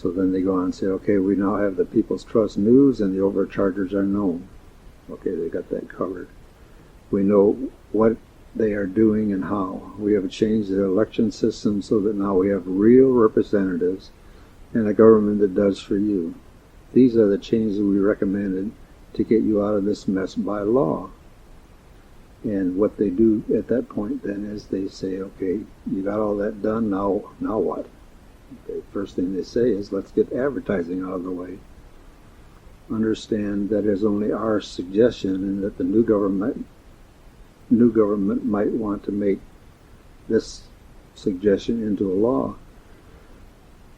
So then they go on and say, okay, we now have the People's Trust News and the overchargers are known. Okay, they got that covered. We know what they are doing and how. We have changed the election system so that now we have real representatives and a government that does for you. These are the changes we recommended to get you out of this mess by law. And what they do at that point then is they say, okay, you got all that done, now what? Okay, first thing they say is, let's get advertising out of the way. Understand that is only our suggestion, and that the new government might want to make this suggestion into a law.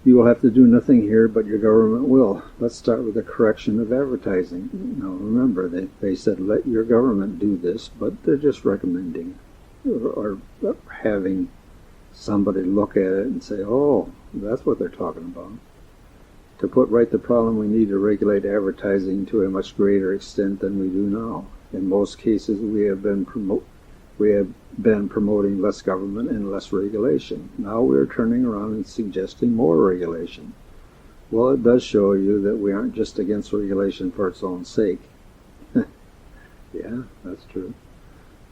You will have to do nothing here, but your government will. Let's start with the correction of advertising. Now remember, they said let your government do this, but they're just recommending or having somebody look at it and say, oh, that's what they're talking about. To put right the problem, we need to regulate advertising to a much greater extent than we do now. In most cases, we have been promoting less government and less regulation. Now we're turning around and suggesting more regulation. Well, it does show you that we aren't just against regulation for its own sake. Yeah, that's true.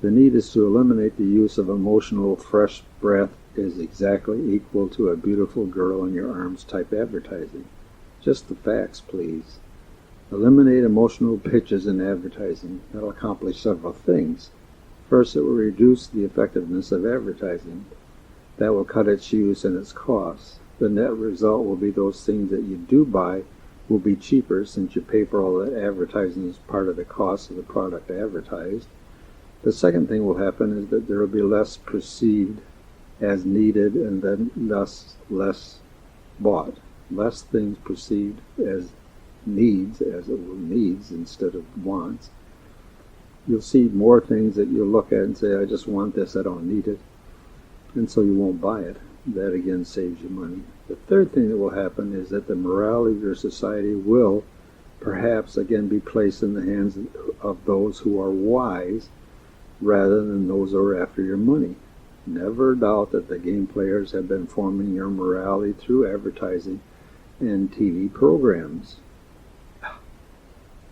The need is to eliminate the use of emotional fresh breath is exactly equal to a beautiful girl in your arms type advertising. Just the facts, please. Eliminate emotional pitches in advertising. That'll accomplish several things. First, it will reduce the effectiveness of advertising. That will cut its use and its costs. The net result will be those things that you do buy will be cheaper since you pay for all that advertising as part of the cost of the product advertised. The second thing will happen is that there will be less perceived as needed and then less bought. Less things perceived as needs, as it were needs instead of wants. You'll see more things that you'll look at and say, I just want this, I don't need it. And so you won't buy it. That again saves you money. The third thing that will happen is that the morality of your society will perhaps again be placed in the hands of those who are wise rather than those who are after your money. Never doubt that the game players have been forming your morality through advertising and TV programs.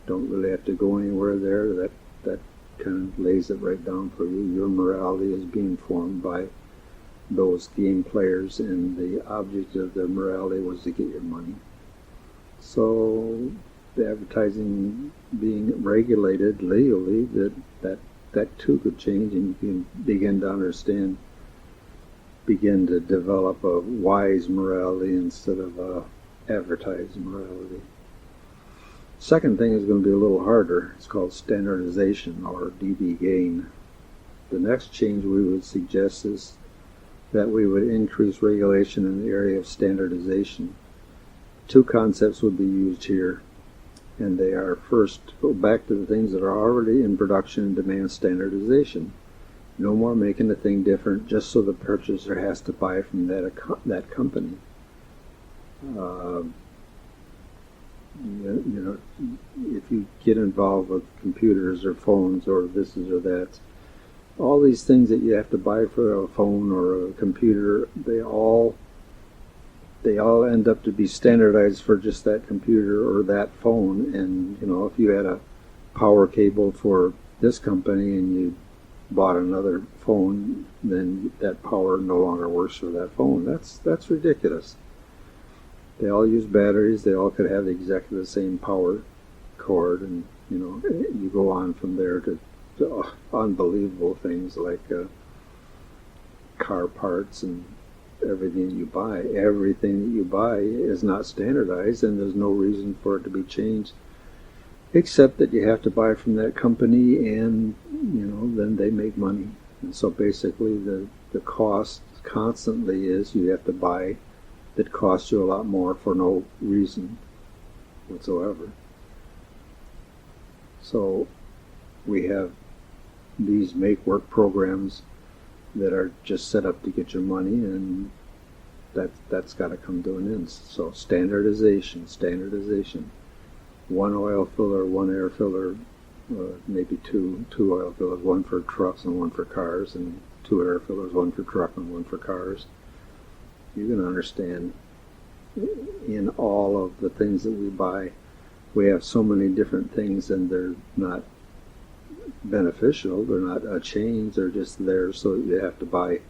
Don't really have to go anywhere there. That kind of lays it right down for you. Your morality is being formed by those game players, and the object of their morality was to get your money. So the advertising being regulated legally, that too could change, and you can begin to develop a wise morality instead of a advertised morality. Second thing is going to be a little harder. It's called standardization, or DB gain. The next change we would suggest is that we would increase regulation in the area of standardization. Two concepts would be used here, and they are: first, go back to the things that are already in production and demand standardization. No more making a thing different just so the purchaser has to buy from that company. If you get involved with computers or phones or this or that, all these things that you have to buy for a phone or a computer, they all end up to be standardized for just that computer or that phone. And if you had a power cable for this company and you bought another phone, then that power no longer works for that phone. That's ridiculous. They all use batteries. They all could have exactly the same power cord, and you go on from there to unbelievable things like car parts and everything you buy. Everything that you buy is not standardized, and there's no reason for it to be changed, except that you have to buy from that company, and then they make money. And so basically the cost constantly is you have to buy that costs you a lot more for no reason whatsoever. So we have these make-work programs that are just set up to get your money, and that's got to come to an end. So standardization. One oil filler, one air filler, maybe two oil fillers, one for trucks and one for cars, and two air fillers, one for truck and one for cars. You can understand in all of the things that we buy. We have so many different things, and they're not beneficial. They're not a change. They're just there, so you have to buy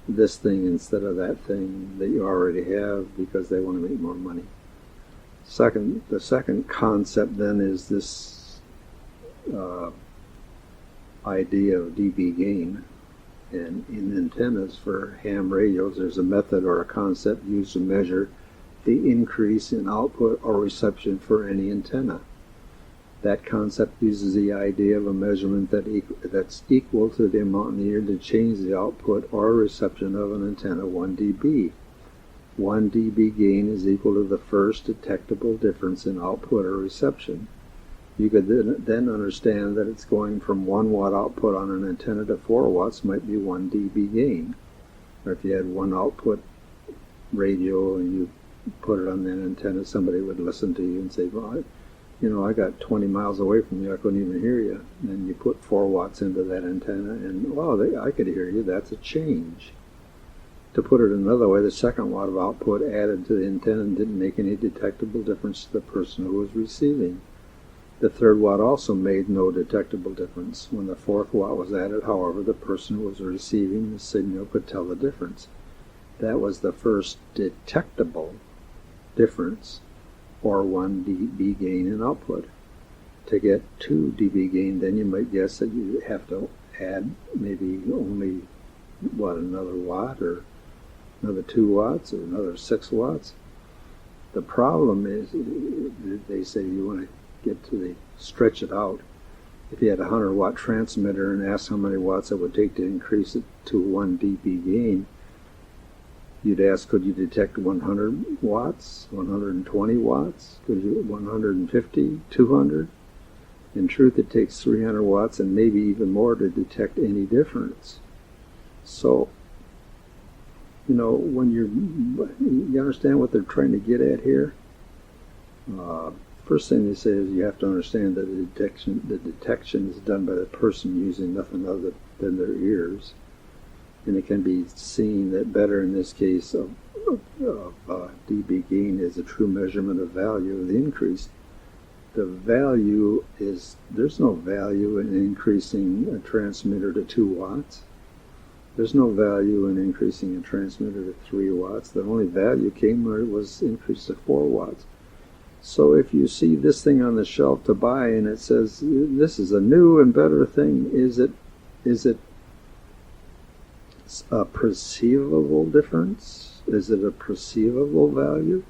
this thing instead of that thing that you already have because they want to make more money. The second concept then is this idea of dB gain. And in antennas for ham radios, there's a method or a concept used to measure the increase in output or reception for any antenna. That concept uses the idea of a measurement that's equal to the amount needed to change the output or reception of an antenna 1 dB. 1 dB gain is equal to the first detectable difference in output or reception. You could then understand that it's going from 1 watt output on an antenna to 4 watts might be 1 dB gain. Or if you had one output radio and you put it on that antenna, somebody would listen to you and say, well, I got 20 miles away from you, I couldn't even hear you. And you put 4 watts into that antenna, and I could hear you. That's a change. To put it another way, the second watt of output added to the antenna didn't make any detectable difference to the person who was receiving. The third watt also made no detectable difference. When the fourth watt was added, however, the person who was receiving the signal could tell the difference. That was the first detectable difference, or 1 dB gain in output. To get 2 dB gain, then you might guess that you have to add maybe only, another watt, or another 2 watts, or another 6 watts. The problem is, they say you want to get to stretch it out. If you had a 100-watt transmitter and asked how many watts it would take to increase it to 1 dB gain, you'd ask, could you detect 100 watts, 120 watts, could you 150, 200? In truth, it takes 300 watts and maybe even more to detect any difference. So, when you understand what they're trying to get at here? First thing they say is you have to understand that the detection is done by the person using nothing other than their ears. And it can be seen that better in this case of dB gain is a true measurement of value of the increase. The value is, there's no value in increasing a transmitter to 2 watts. There's no value in increasing a transmitter to 3 watts. The only value came where it was increased to 4 watts. So if you see this thing on the shelf to buy and it says this is a new and better thing, is it a perceivable difference? Is it a perceivable value?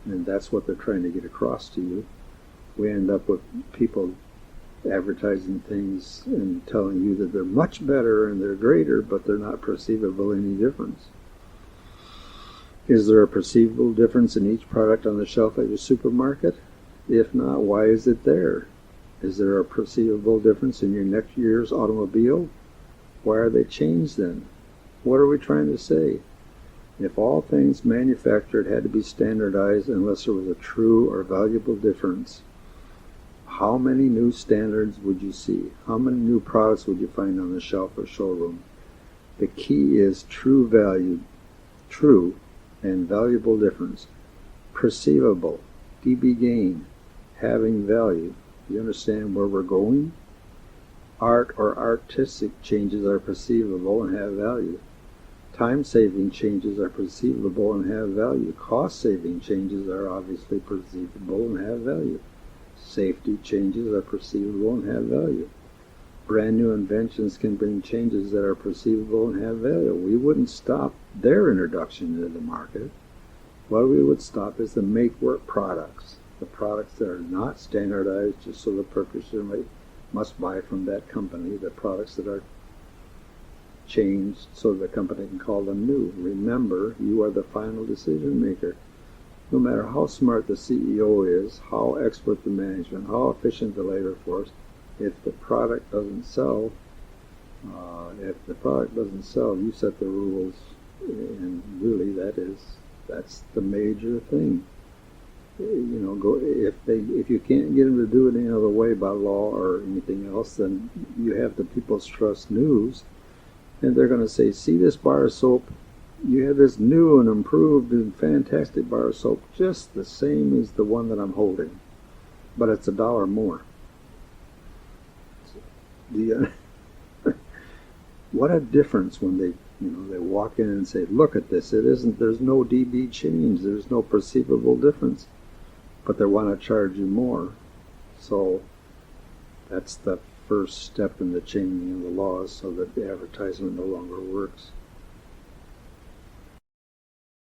And that's what they're trying to get across to you. We end up with people advertising things and telling you that they're much better and they're greater, but they're not perceivable any difference. Is there a perceivable difference in each product on the shelf at your supermarket? If not, why is it there? Is there a perceivable difference in your next year's automobile? Why are they changed then? What are we trying to say? If all things manufactured had to be standardized unless there was a true or valuable difference, how many new standards would you see? How many new products would you find on the shelf or showroom? The key is true value, true and valuable difference. Perceivable, dB gain, having value. You understand where we're going? Art or artistic changes are perceivable and have value. Time-saving changes are perceivable and have value. Cost-saving changes are obviously perceivable and have value. Safety changes are perceivable and have value. Brand new inventions can bring changes that are perceivable and have value. We wouldn't stop their introduction into the market. What we would stop is the make-work products, the products that are not standardized just so the purchaser must buy from that company, the products that are changed so the company can call them new. Remember, you are the final decision maker. No matter how smart the CEO is, how expert the management, how efficient the labor force, if the product doesn't sell, you set the rules, and really that's the major thing. If you can't get them to do it any other way by law or anything else, then you have the People's Trust News, and they're going to say, see this bar of soap? you have this new and improved and fantastic bar of soap, just the same as the one that I'm holding, but it's $1 more. What a difference when they walk in and say, look at this, there's no dB change, there's no perceivable difference, but they want to charge you more. So that's the first step in the changing of the laws so that the advertisement no longer works.